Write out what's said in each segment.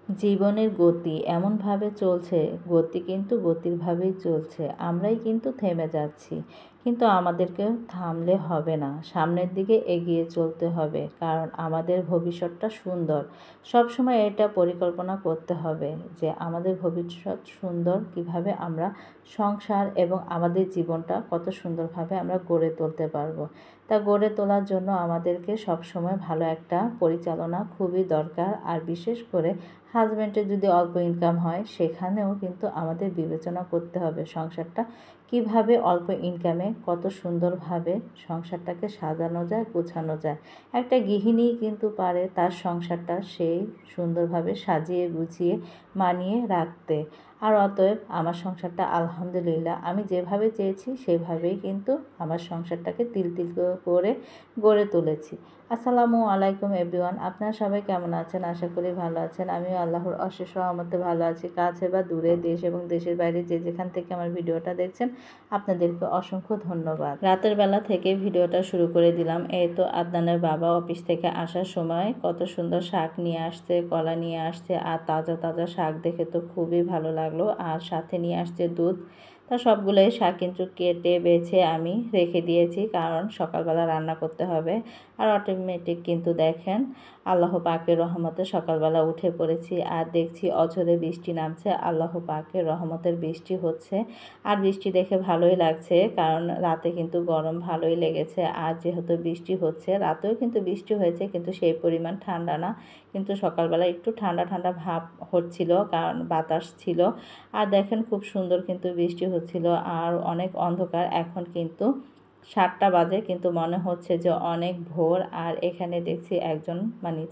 জীবনের গতি এমনভাবে চলছে, গতি কিন্তু গতিরভাবেই চলছে। আমরাই কিন্তু থেমে যাচ্ছি। কিন্তু আমাদেরকে থামলে হবে না। সামনের দিকে এগিয়ে চলতে হবে। কারণ আমাদের ভবিষ্যৎটা সুন্দর। সবসময় এটা পরিকল্পনা করতে হবে যে আমাদের ভবিষ্যৎ সুন্দর কিভাবে আমরা সংসার এবং আমাদের জীবনটা কত সুন্দরভাবে আমরা গড়ে তুলতে পারবো। তা গড়ে তোলার জন্য আমাদেরকে সবসময় ভালো একটা পরিচালনা খুবই দরকার। আর বিশেষ করে হাজব্যান্ডের যদি অল্প ইনকাম হয় সেখানেও কিন্তু আমাদের বিবেচনা করতে হবে সংসারটা কিভাবে অল্প ইনকামে কত সুন্দরভাবে সংসারটাকে সাজানো যায়, গোছানো যায়। একটা গৃহিণী কিন্তু পারে তার সংসারটা সেই সুন্দরভাবে সাজিয়ে গুছিয়ে মানিয়ে রাখতে। আর অতএব আমার সংসারটা আলহামদুলিল্লাহ আমি যেভাবে চেয়েছি সেভাবেই কিন্তু আমার সংসারটাকে তিল তিল করে গড়ে তুলেছি। আসসালামু আলাইকুম এভরিওয়ান, আপনারা সবাই কেমন আছেন? আশা করি ভালো আছেন। আমিও আল্লাহর অশেষ রহমতে ভালো আছি। কাছে বা দূরে, দেশ এবং দেশের বাইরে যে যেখান থেকে আমার ভিডিওটা দেখছেন আপনাদেরকে অসংখ্য ধন্যবাদ। রাতের বেলা থেকে ভিডিওটা শুরু করে দিলাম। এই তো আদনানের বাবা অফিস থেকে আসার সময় কত সুন্দর শাক নিয়ে আসছে, কলা নিয়ে আসছে। আর তাজা তাজা শাক দেখে তো খুবই ভালো লাগলো। আর সাথে নিয়ে আসছে দুধ। তা সবগুলোই শাক কিন্তু কেটে বেছে আমি রেখে দিয়েছি, কারণ সকালবেলা রান্না করতে হবে। আর অটোমেটিক কিন্তু দেখেন আল্লাহ পাকের রহমতে সকালবেলা উঠে পড়েছি আর দেখছি অঝরে বৃষ্টি নামছে। আল্লাহ পাকের রহমতের বৃষ্টি হচ্ছে। আর বৃষ্টি দেখে ভালোই লাগছে, কারণ রাতে কিন্তু গরম ভালোই লেগেছে। আর যেহেতু বৃষ্টি হচ্ছে, রাতেও কিন্তু বৃষ্টি হয়েছে কিন্তু সেই পরিমাণ ঠান্ডা না। কিন্তু সকালবেলা একটু ঠান্ডা ঠান্ডা ভাব হচ্ছিল, কারণ বাতাস ছিল। আর দেখেন খুব সুন্দর কিন্তু বৃষ্টি হচ্ছিল। আর অনেক অন্ধকার। এখন কিন্তু 7টা বাজে, কিন্তু মনে হচ্ছে যে অনেক ভোর। আর এখানে দেখছি একজন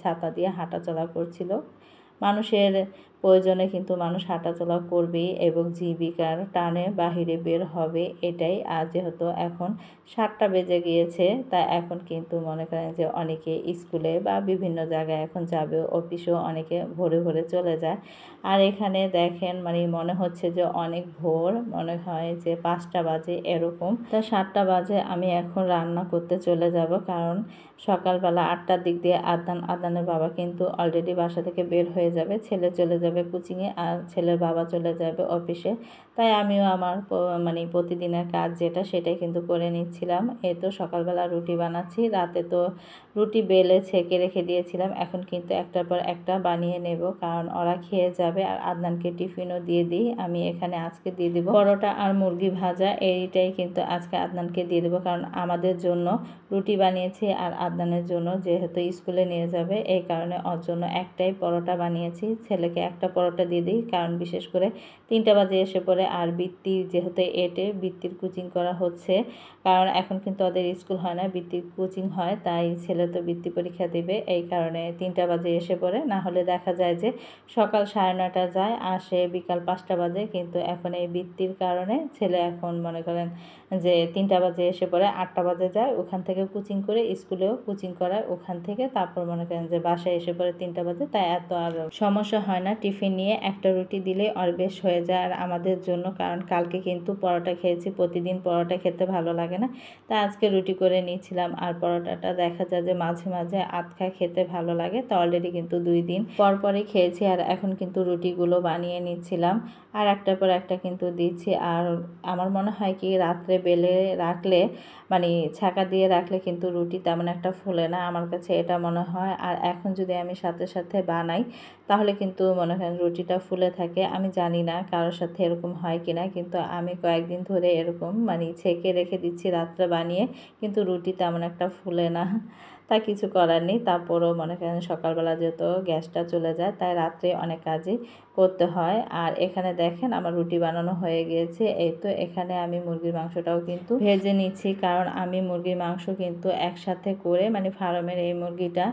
ছাতা দিয়ে হাঁটাচলা করছিল। মানুষের প্রয়োজনে কিন্তু মানুষ হাঁটাচলা করবেই এবং জীবিকার টানে বাহিরে বের হবে, এটাই। আর যেহেতু এখন 7টা বেজে গিয়েছে, তা এখন কিন্তু মনে করেন যে অনেকে স্কুলে বা বিভিন্ন জায়গায় এখন যাবে, অফিসেও অনেকে ভোরে ভোরে চলে যায়। আর এখানে দেখেন মনে হচ্ছে যে অনেক ভোর, মনে হয় যে 5টা বাজে এরকম। তা 7টা বাজে আমি এখন রান্না করতে চলে যাব, কারণ সকালবেলা 8টার দিক দিয়ে আদনানের বাবা কিন্তু অলরেডি বাসা থেকে বের হয়ে যাবে। ছেলে চলে যাবে কোচিংয়ে আর ছেলের বাবা চলে যাবে অফিসে। তাই আমিও আমার প্রতিদিনের কাজ যেটা সেটাই কিন্তু করে নিচ্ছিলাম। এই তো সকালবেলা রুটি বানাচ্ছি। রাতে তো রুটি বেলে ছেঁকে রেখে দিয়েছিলাম। এখন কিন্তু একটার পর একটা বানিয়ে নেব, কারণ ওরা খেয়ে যাবে। আর আদনানকে টিফিনও দিয়ে দিই। আমি এখানে আজকে দিয়ে দিব পরোটা আর মুরগি ভাজা, এইটাই কিন্তু আজকে আদনানকে দিয়ে দেবো, কারণ আমাদের জন্য রুটি বানিয়েছি আর আদনানের জন্য যেহেতু স্কুলে নিয়ে যাবে, এই কারণে ওর জন্য একটাই পরোটা বানিয়েছি। ছেলেকে একটা পরোটা দিয়ে দিই, কারণ বিশেষ করে 3টা বাজে এসে পড়ে। আর বৃত্তি যেহেতু বৃত্তির কোচিং করা হচ্ছে, কারণ এখন কিন্তু ওদের স্কুল হয় না, বৃত্তির কোচিং হয়। তাই ছেলে তো বৃত্তি পরীক্ষা দেবে, এই কারণে 3টা বাজে এসে পড়ে। না হলে দেখা যায় যে সকাল 9:30 যায়, আসে বিকাল 5টা বাজে। কিন্তু এখন এই বৃত্তির কারণে ছেলে এখন মনে করেন যে 3টা বাজে এসে পড়ে, 8টা বাজে যায়, ওখান থেকে কোচিং করে স্কুলেও কোচিং করায় ওখান থেকে, তারপর মনে করেন যে বাসায় এসে পড়ে 3টা বাজে। তাই এত আর সমস্যা হয় না। টিফিন নিয়ে একটা রুটি দিলে আর বেশ হয়ে যায়। আর আমাদের জন্য, কারণ কালকে কিন্তু পরোটা খেয়েছি, প্রতিদিন পরোটা খেতে ভালো লাগে না, তাই আজকে রুটি করে নিয়েছিলাম। আর পরোটাটা দেখা যায় যে মাঝে মাঝে আধখা খেতে ভালো লাগে। তো অলরেডি কিন্তু 2 দিন পরপরই খেয়েছি। আর এখন কিন্তু রুটিগুলো বানিয়ে নিচ্ছিলাম আর একটার পর একটা কিন্তু দিচ্ছি। আর আমার মনে হয় কি রাত্রে বেলে রাখলে ছাঁকা দিয়ে রাখলে কিন্তু রুটি তেমন একটা ফুলে না, আমার কাছে এটা মনে হয়। আর এখন যদি আমি সাথে সাথে বানাই তাহলে কিন্তু মনে করেন রুটিটা ফুলে থাকে। আমি জানি না কারোর সাথে এরকম হয় কিনা, কিন্তু আমি কয়েকদিন ধরে এরকম ছেঁকে রেখে দিচ্ছি রাত্রে বানিয়ে, কিন্তু রুটি তেমন একটা ফুলে না। তা কিছু করার নেই। তারপরও মনে করেন সকালবেলা যেহেতু গ্যাসটা চলে যায়, তাই রাত্রে অনেক কাজই করতে হয়। আর এখানে দেখেন আমার রুটি বানানো হয়ে গিয়েছে। এই তো এখানে আমি মুরগির মাংসটাও কিন্তু ভেজে নিচ্ছি, কারণ আমি মুরগির মাংস কিন্তু একসাথে করে ফার্মের এই মুরগিটা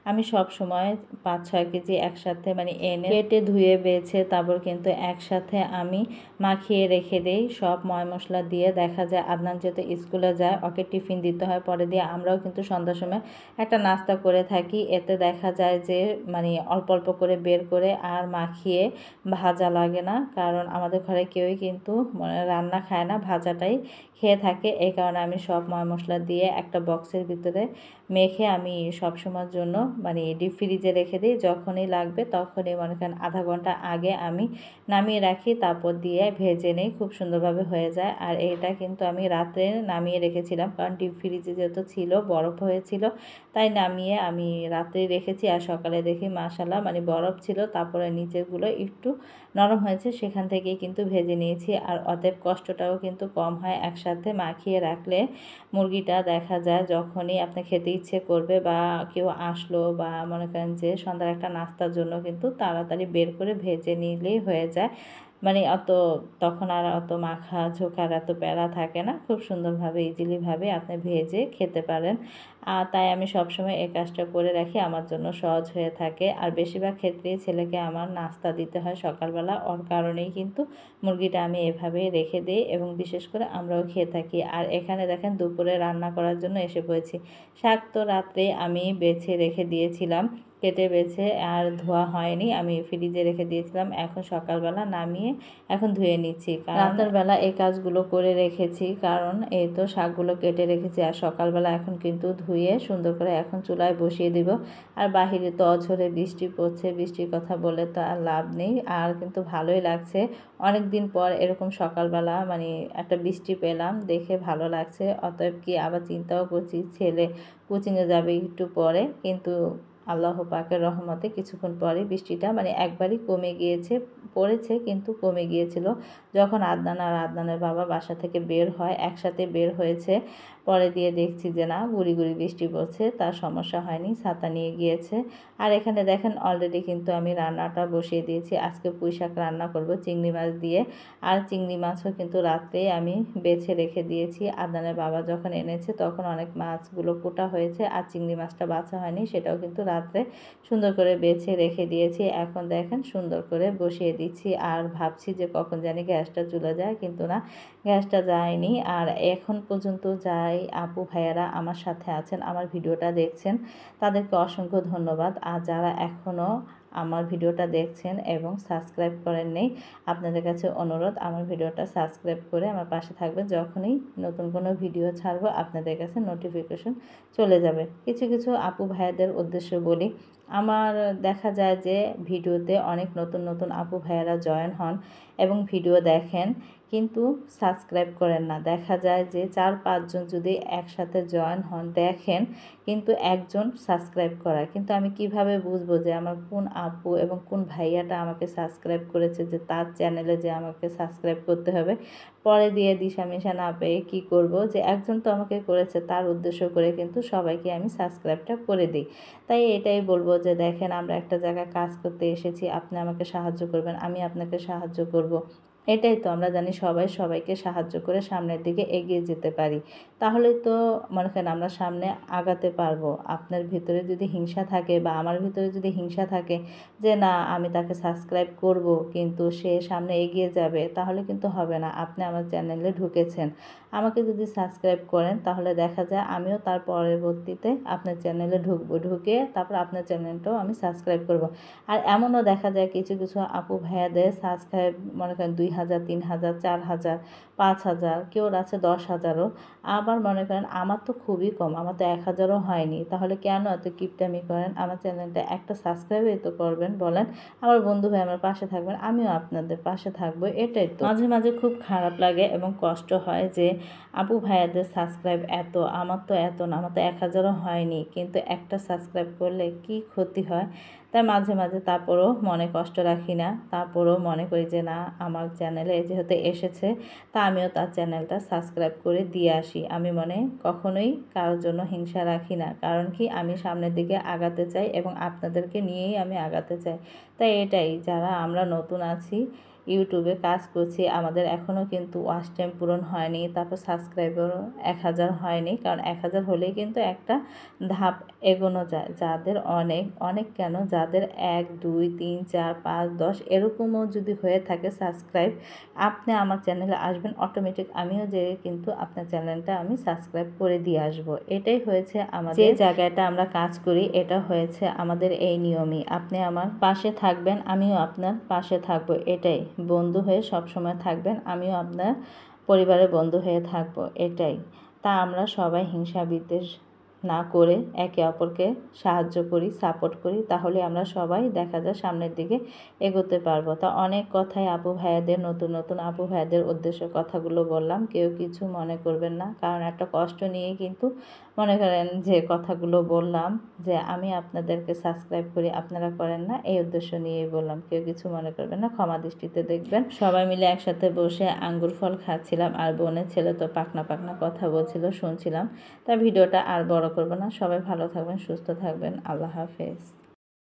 আমি সব সময় 5-6 কেজি একসাথে এনে কেটে ধুয়ে বেছে তারপর কিন্তু একসাথে আমি মাখিয়ে রেখে দেই সব ময় মশলা দিয়ে। দেখা যায় আদনান যেহেতু স্কুলে যায়, ওকে টিফিন দিতে হয়, পরে দিয়ে আমরাও কিন্তু সন্ধ্যার সময় একটা নাস্তা করে থাকি। এতে দেখা যায় যে অল্প অল্প করে বের করে আর মাখিয়ে ভাজা লাগে না, কারণ আমাদের ঘরে কেউই কিন্তু রান্না খায় না, ভাজাটাই খেয়ে থাকে। এই কারণে আমি সব ময় মশলা দিয়ে একটা বক্সের ভিতরে মেখে আমি সব সময়ের জন্য মানে ডিপ ফ্রিজে রেখে দিই। যখনই লাগবে তখনই মনে করেন আধা ঘন্টা আগে আমি নামিয়ে রাখি, তারপর দিয়ে ভেজে নিই, খুব সুন্দরভাবে হয়ে যায়। আর এটা কিন্তু আমি রাত্রে নামিয়ে রেখেছিলাম, কারণ ডিপ ফ্রিজে যেহেতু ছিল বরফ হয়েছিল, তাই নামিয়ে আমি রাত্রে রেখেছি। আর সকালে দেখি মাশাআল্লাহ মানে বরফ ছিল, তারপরে নিচেরগুলো একটু নরম হয়েছে, সেখান থেকেই কিন্তু ভেজে নিয়েছি। আর অতএব কষ্টটাও কিন্তু কম হয়। একসাথে মাখিয়ে রাখলে মুরগিটা দেখা যায় যখনই আপনি খেতে ইচ্ছে করবে বা কেউ আসলো বা মনে করেন যে সন্ধ্যার একটা নাস্তার জন্য কিন্তু তাড়াতাড়ি বের করে ভেজে নিলেই হয়ে যায়। মানে তখন আর অত মাখা ঝোঁকার এত প্যারা থাকে না, খুব সুন্দরভাবে ইজিলিভাবে আপনি ভেজে খেতে পারেন। আর তাই আমি সবসময় এই কাজটা করে রাখি, আমার জন্য সহজ হয়ে থাকে। আর বেশিরভাগ ক্ষেত্রেই ছেলেকে আমার নাস্তা দিতে হয় সকালবেলা, ওর কারণেই কিন্তু মুরগিটা আমি এভাবেই রেখে দিই এবং বিশেষ করে আমরাও খেয়ে থাকি। আর এখানে দেখেন দুপুরে রান্না করার জন্য এসে পড়েছি। শাক তো রাত্রে আমি বেছে রেখে দিয়েছিলাম, কেটে বেছে, আর ধোয়া হয়নি, আমি ফ্রিজে রেখে দিয়েছিলাম। এখন সকালবেলা নামিয়ে এখন ধুয়ে নিচ্ছি, কারণ রাতের বেলা এই কাজগুলো করে রেখেছি, কারণ এই তো শাকগুলো কেটে রেখেছি। আর সকালবেলা এখন কিন্তু ধুয়ে সুন্দর করে এখন চুলায় বসিয়ে দিব। আর বাহিরে তো অঝরে বৃষ্টি পড়ছে, বৃষ্টির কথা বলে তো আর লাভ নেই। আর কিন্তু ভালোই লাগছে, অনেক দিন পর এরকম সকালবেলা মানে একটা বৃষ্টি পেলাম, দেখে ভালো লাগছে। অতএব কি আবার চিন্তাও করছি, ছেলে কোচিংয়ে যাবে একটু পরে, কিন্তু আল্লাহ পাকের রহমতে কিছুক্ষণ পরে বৃষ্টিটা মানে একবারই কমে গিয়েছে, পড়েছে কিন্তু কমে গিয়েছিল। যখন আদনান আর আদনানের বাবা বাসা থেকে বের হয়, একসাথে বের হয়েছে, পরে দিয়ে দেখছি যে না গুড়ি গুড়ি বৃষ্টি পড়ছে, তার সমস্যা হয়নি, ছাতা নিয়ে গিয়েছে। আর এখানে দেখেন অলরেডি কিন্তু আমি রান্নাটা বসিয়ে দিয়েছি। আজকে পুঁই শাক রান্না করব চিংড়ি মাছ দিয়ে। আর চিংড়ি মাছও কিন্তু রাত্রেই আমি বেছে রেখে দিয়েছি। আদনানের বাবা যখন এনেছে তখন অনেক মাছগুলো কোটা হয়েছে, আর চিংড়ি মাছটা বাছা হয়নি, সেটাও কিন্তু রাত্রে সুন্দর করে বেছে রেখে দিয়েছি। এখন দেখেন সুন্দর করে বসিয়ে দিচ্ছি। আর ভাবছি যে কখন জানি গ্যাসটা চলে যায়, কিন্তু না, গ্যাসটা যায়নি। আর এখন পর্যন্ত যাই আপু ভাইয়ারা আমার সাথে আছেন, আমার ভিডিওটা দেখছেন, তাদেরকে অসংখ্য ধন্যবাদ। আর যারা এখনও আমার ভিডিওটা দেখছেন এবং সাবস্ক্রাইব করেননি, আপনাদের কাছে অনুরোধ আমার ভিডিওটা সাবস্ক্রাইব করে আমার পাশে থাকবেন। যখনই নতুন কোনো ভিডিও ছাড়বো আপনাদের কাছে নোটিফিকেশন চলে যাবে। কিছু কিছু আপু ভাইয়াদের উদ্দেশ্যে বলি, আমার দেখা যায় যে ভিডিওতে অনেক নতুন নতুন আপু ভাইয়ারা জয়েন হন এবং ভিডিও দেখেন, কিন্তু সাবস্ক্রাইব করেন না। দেখা যায় যে 4-5 জন যদি একসাথে জয়েন হন দেখেন, কিন্তু একজন সাবস্ক্রাইব করা, কিন্তু আমি কিভাবে বুঝবো যে আমার কোন আপু এবং কোন ভাইয়াটা আমাকে সাবস্ক্রাইব করেছে, যে তার চ্যানেলে যে আমাকে সাবস্ক্রাইব করতে হবে। পরে দিয়ে দিশামিশা না পেয়ে কী করব, যে একজন তো আমাকে করেছে, তার উদ্দেশ্য করে কিন্তু সবাইকে আমি সাবস্ক্রাইবটা করে দিই। তাই এটাই বলবো যে দেখেন আমরা একটা জায়গায় কাজ করতে এসেছি, আপনি আমাকে সাহায্য করবেন, আমি আপনাকে সাহায্য করব। এটাই তো আমরা জানি, সবাই সবাইকে সাহায্য করে সামনের দিকে এগিয়ে যেতে পারি। তাহলেই তো মনে করেন আমরা সামনে আগাতে পারবো। আপনার ভিতরে যদি হিংসা থাকে বা আমার ভিতরে যদি হিংসা থাকে যে না আমি তাকে সাবস্ক্রাইব করব কিন্তু সে সামনে এগিয়ে যাবে, তাহলে কিন্তু হবে না। আপনি আমার চ্যানেলে ঢুকেছেন, আমাকে যদি সাবস্ক্রাইব করেন তাহলে দেখা যায় আমিও তার পরবর্তীতে আপনার চ্যানেলে ঢুকবো, ঢুকে তারপর আপনার চ্যানেলটাও আমি সাবস্ক্রাইব করব। আর এমনও দেখা যায় কিছু কিছু আপু ভাইয়াদের সাবস্ক্রাইব মনে করেন 2000, 3000, 4000, 5000, কেউ আছে 10,000ও। আবার মনে করেন আমার তো খুবই কম, আমার তো 1000ও হয়নি। তাহলে কেন এত কিপটামি করেন? আমার চ্যানেলটা একটা সাবস্ক্রাইবই তো করবেন বলেন। আমার বন্ধু ভাই আমার পাশে থাকবেন, আমিও আপনাদের পাশে থাকবো, এটাই তো। মাঝে মাঝে খুব খারাপ লাগে এবং কষ্ট হয় যে আপু ভাইয়াদের সাবস্ক্রাইব এত, আমার তো এত না, আমার তো 1000ও হয়নি, কিন্তু একটা সাবস্ক্রাইব করলে কি ক্ষতি হয়। তাই মাঝে মাঝে তারপরও মনে কষ্ট রাখি না, তারপরও মনে করি যে না আমার চ্যানেলে যেহেতু এসেছে তা আমিও তার চ্যানেলটা সাবস্ক্রাইব করে দিয়ে আসি। আমি মনে কখনোই কারোর জন্য হিংসা রাখি না, কারণ কি আমি সামনের দিকে আগাতে চাই এবং আপনাদেরকে নিয়েই আমি আগাতে চাই। তাই এটাই, যারা আমরা নতুন আছি ইউটিউবে কাজ করছি, আমাদের এখনও কিন্তু ওয়াচ টাইম পূরণ হয়নি, তারপর সাবস্ক্রাইবারও 1000 হয়নি, কারণ 1000 হলেই কিন্তু একটা ধাপ এগোনো যায়। যাদের অনেক অনেক কেন, যাদের 1, 2, 3, 4, 5, 10 এরকমও যদি হয়ে থাকে সাবস্ক্রাইব, আপনি আমার চ্যানেলে আসবেন, অটোমেটিক আমিও যেয়ে কিন্তু আপনার চ্যানেলটা আমি সাবস্ক্রাইব করে দিয়ে আসবো। এটাই হয়েছে আমাদের, যে জায়গাটা আমরা কাজ করি এটা হয়েছে আমাদের এই নিয়মই। আপনি আমার পাশে থাকবেন, আমিও আপনার পাশে থাকবো, এটাই। বন্ধু হয়ে সবসময় থাকবেন, আমিও আপনার পরিবারের বন্ধু হয়ে থাকবো, এটাই। তা আমরা সবাই হিংসা বিদ্বেষ না করে একে অপরকে সাহায্য করি, সাপোর্ট করি, তাহলে আমরা সবাই দেখা যায় সামনের দিকে এগোতে পারবো। তা অনেক কথাই আপু ভাইয়াদের, নতুন নতুন আপু ভাইয়াদের উদ্দেশ্যে কথাগুলো বললাম, কেউ কিছু মনে করবেন না, কারণ একটা কষ্ট নিয়ে কিন্তু মনে করেন যে কথাগুলো বললাম, যে আমি আপনাদেরকে সাবস্ক্রাইব করি আপনারা করেন না, এই উদ্দেশ্য নিয়েই বললাম, কেউ কিছু মনে করবেন না, ক্ষমা দৃষ্টিতে দেখবেন। সবাই মিলে একসাথে বসে আঙ্গুর ফল খাচ্ছিলাম, আর বোনের ছেলে তো পাকনা পাকনা কথা বলছিল, শুনছিলাম। তা ভিডিওটা আর বড় করব না, সবাই ভালো থাকবেন, সুস্থ থাকবেন, আল্লাহ হাফেজ।